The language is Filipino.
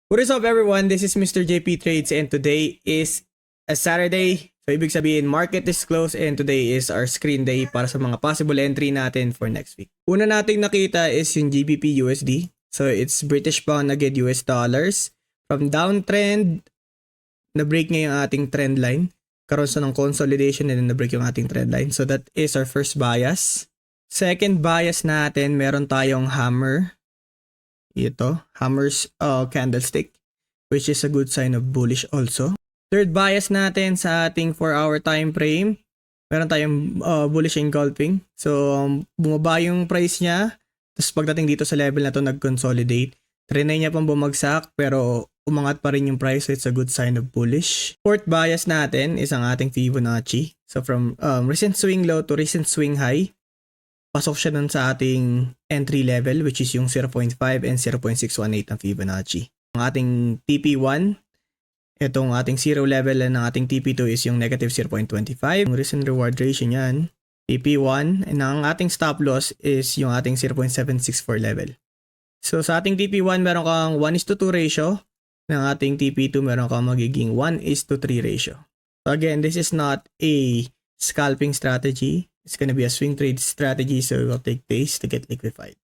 What is up everyone? This is Mr. JP Trades and today is a Saturday. So ibig sabihin market is closed and today is our screen day para sa mga possible entry natin for next week. Una nating nakita is yung GBP USD. So it's British pound against US dollars. From downtrend, na-break niya yung ating trend line. Karoon sa ng consolidation and then na-break yung ating trend line. So that is our first bias. Second bias natin, meron tayong hammer. Ito, hammer's candlestick, which is a good sign of bullish also. Third bias natin sa ating 4-hour time frame, meron tayong bullish engulfing. So, bumaba yung price niya. Tapos pagdating dito sa level na to nag-consolidate. Trinay niya pang bumagsak pero umangat pa rin yung price. So, it's a good sign of bullish. Fourth bias natin is ang ating Fibonacci. So, from recent swing low to recent swing high, pasok siya dun sa ating entry level which is yung 0.5 and 0.618 ng Fibonacci. Ang ating TP1, itong ating zero level ng ating TP2 is yung negative 0.25. Yung risk and reward ratio niyan, TP1, and ang ating stop loss is yung ating 0.764 level. So sa ating TP1 meron kang 1:2 ratio, ng ating TP2 meron kang magiging 1:3 ratio. So again, this is not a scalping strategy. It's going to be a swing trade strategy, so it will take days to get liquefied.